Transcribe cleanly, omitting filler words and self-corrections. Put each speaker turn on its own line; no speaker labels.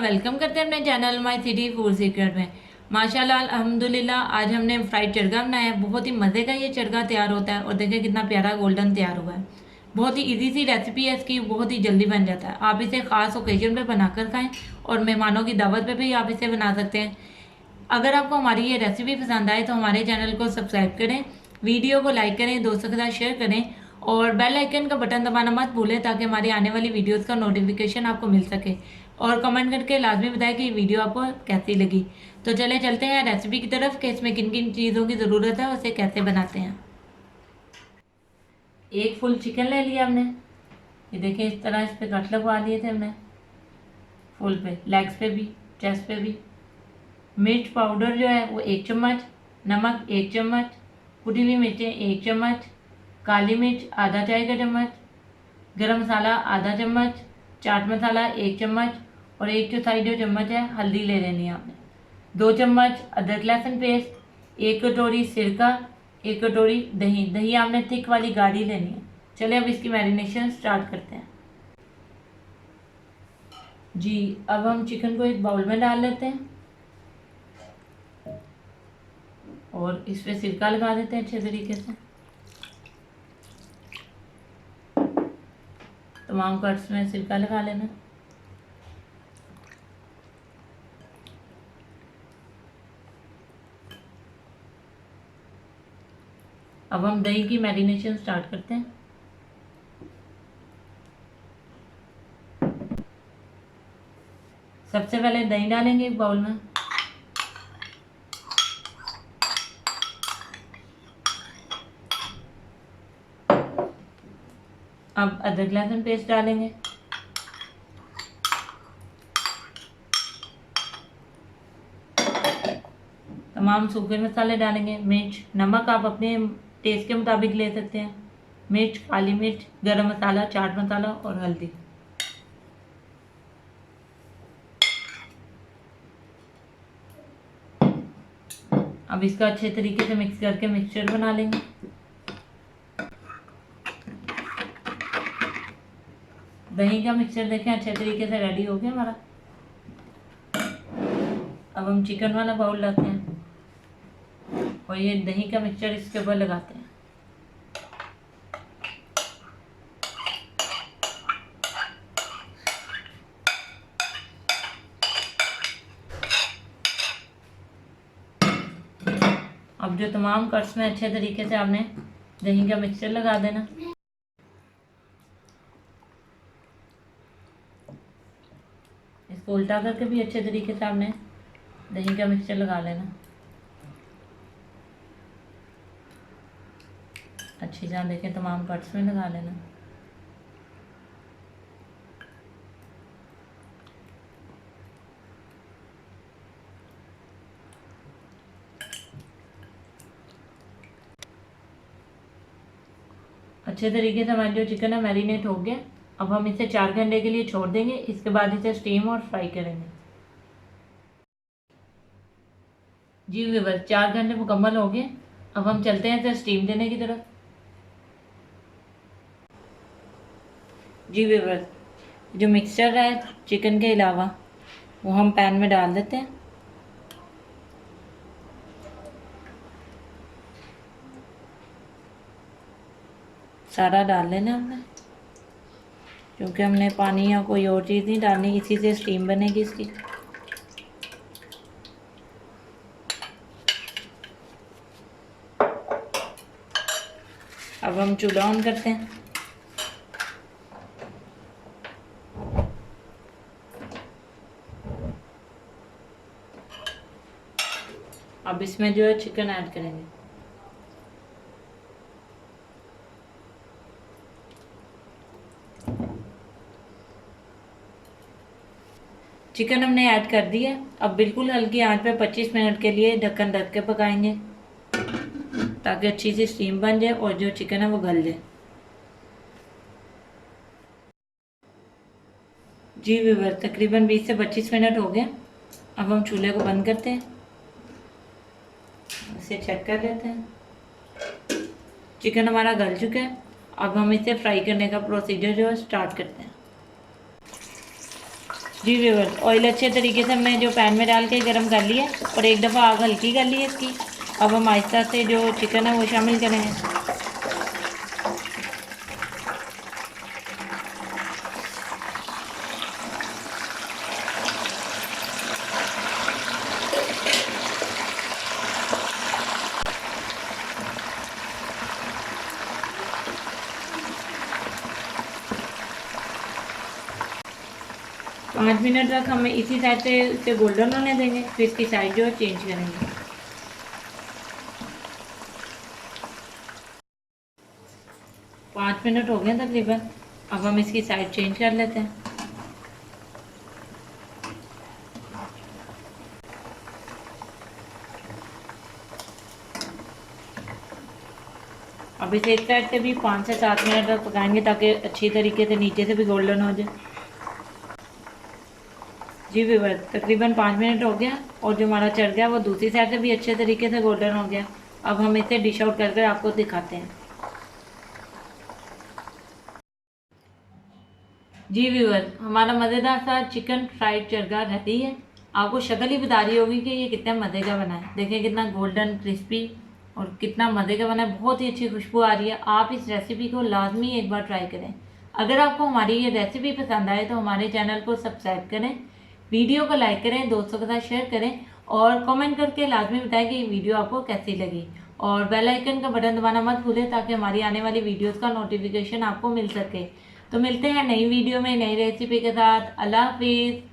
Welcome करते हैं अपने channel my city food secret में। माशाल्लाह अल्हम्दुलिल्लाह आज हमने फ्राइड चरगा बनाया है। बहुत ही मज़े का ये चरगा तैयार होता है और देखिए कितना प्यारा गोल्डन तैयार हुआ है। बहुत ही इजी सी रेसिपी है इसकी, बहुत ही जल्दी बन जाता है। आप इसे ख़ास ओकेजन पे बनाकर खाएं और मेहमानों की दावत पे भी आप इसे बना सकते हैं। अगर आपको हमारी ये रेसिपी पसंद आए तो हमारे चैनल को सब्सक्राइब करें, वीडियो को लाइक करें, दोस्तों के साथ शेयर करें और बेल आइकन का बटन दबाना मत भूलें ताकि हमारी आने वाली वीडियोस का नोटिफिकेशन आपको मिल सके। और कमेंट करके लाजमी बताएं कि वीडियो आपको कैसी लगी। तो चले चलते हैं रेसिपी की तरफ कि इसमें किन किन चीज़ों की ज़रूरत है और उसे कैसे बनाते हैं। एक फुल चिकन ले लिया हमने, ये देखिए इस तरह इस पर कट लगवा लिए थे हमने, फुल पे, लेग्स पे भी, चेस्ट पे भी। मिर्च पाउडर जो है वो 1 चम्मच, नमक 1 चम्मच, कुटी हुई मिर्चें 1 चम्मच, काली मिर्च आधा चाय का चम्मच, गरम मसाला आधा चम्मच, चाट मसाला 1 चम्मच और 1/4 जो चम्मच है हल्दी ले लेनी है आपने। 2 चम्मच अदरक लहसुन पेस्ट, 1 कटोरी सिरका, 1 कटोरी दही। दही आपने थिक वाली गाढ़ी लेनी है। चले अब इसकी मैरिनेशन स्टार्ट करते हैं। जी अब हम चिकन को एक बाउल में डाल लेते हैं और इस पर सिरका लगा देते हैं अच्छे तरीके से। तमाम कट्स में सिरका लगा लेना। अब हम दही की मैरिनेशन स्टार्ट करते हैं। सबसे पहले दही डालेंगे एक बाउल में। अब अदरक लहसुन पेस्ट डालेंगे। तमाम सूखे मसाले डालेंगे। मिर्च नमक आप अपने टेस्ट के मुताबिक ले सकते हैं। मिर्च, काली मिर्च, गरम मसाला, चाट मसाला और हल्दी। अब इसका अच्छे तरीके से मिक्स करके मिक्सचर बना लेंगे। दही का मिक्सचर देखें अच्छे तरीके से रेडी हो गया हमारा। अब हम चिकन वाला बाउल लाते हैं और ये दही का मिक्सचर इसके ऊपर लगाते हैं। अब जो तमाम कट्स में अच्छे तरीके से आपने दही का मिक्सचर लगा देना। इसको उल्टा करके भी अच्छे तरीके से आपने दही का मिक्सचर लगा लेना। अच्छी तरह देखें तमाम कट्स में लगा लेना। अच्छे तरीके से हमारा जो चिकन है मैरिनेट हो गया। अब हम इसे 4 घंटे के लिए छोड़ देंगे। इसके बाद इसे स्टीम और फ्राई करेंगे। जी व्यूअर्स 4 घंटे मुकम्मल हो गए। अब हम चलते हैं इसे स्टीम देने की तरफ। जी व्यूअर्स जो मिक्सचर है चिकन के अलावा वो हम पैन में डाल देते हैं। सारा डाल लेना हमने, क्योंकि हमने पानी या कोई और चीज़ नहीं डालनी, इसी से स्टीम बनेगी इसकी। अब हम चूल्हा ऑन करते हैं। अब इसमें जो है चिकन ऐड करेंगे। चिकन हमने ऐड कर दिया। अब बिल्कुल हल्की आंच पे 25 मिनट के लिए ढक्कन ढक के पकाएंगे ताकि अच्छी सी स्टीम बन जाए और जो चिकन है वो गल जाए। जी व्यूअर तकरीबन 20 से 25 मिनट हो गए। अब हम चूल्हे को बंद करते हैं, इसे चेक कर लेते हैं। चिकन हमारा गल चुका है। अब हम इसे फ्राई करने का प्रोसीजर जो है स्टार्ट करते हैं। जी व्यूअर्स, ऑयल अच्छे तरीके से हमने जो पैन में डाल के गर्म कर लिया और एक दफ़ा आग हल्की कर ली है इसकी। अब हम आहिस्ता से जो चिकन है वो शामिल करेंगे। 5 मिनट तक हमें इसी साइड से इसे गोल्डन होने देंगे, फिर इसकी साइड जो है चेंज करेंगे। 5 मिनट हो गए तकरीबन। अब हम इसकी साइड चेंज कर लेते हैं। अब इसे एक साइड से भी 5 से 7 मिनट तक पकाएंगे ताकि अच्छी तरीके से नीचे से भी गोल्डन हो जाए। जी व्यूअर्स, तकरीबन 5 मिनट हो गया और जो हमारा चढ़ गया वो दूसरी साइड से भी अच्छे तरीके से गोल्डन हो गया। अब हम इसे डिश आउट करके आपको दिखाते हैं। जी व्यूअर्स, हमारा मज़ेदार सा चिकन फ्राइड चरगा रेडी है। आपको शक्ल ही बता रही होगी कि ये कितने मज़े का बना है। देखें कितना गोल्डन क्रिस्पी और कितना मज़े का बना है। बहुत ही अच्छी खुशबू आ रही है। आप इस रेसिपी को लाजमी एक बार ट्राई करें। अगर आपको हमारी ये रेसिपी पसंद आए तो हमारे चैनल को सब्सक्राइब करें, वीडियो को लाइक करें, दोस्तों के साथ शेयर करें और कमेंट करके लाजमी बताएं कि ये वीडियो आपको कैसी लगी। और बेल आइकन का बटन दबाना मत भूलें ताकि हमारी आने वाली वीडियोस का नोटिफिकेशन आपको मिल सके। तो मिलते हैं नई वीडियो में नई रेसिपी के साथ। अल्लाह हाफिज़।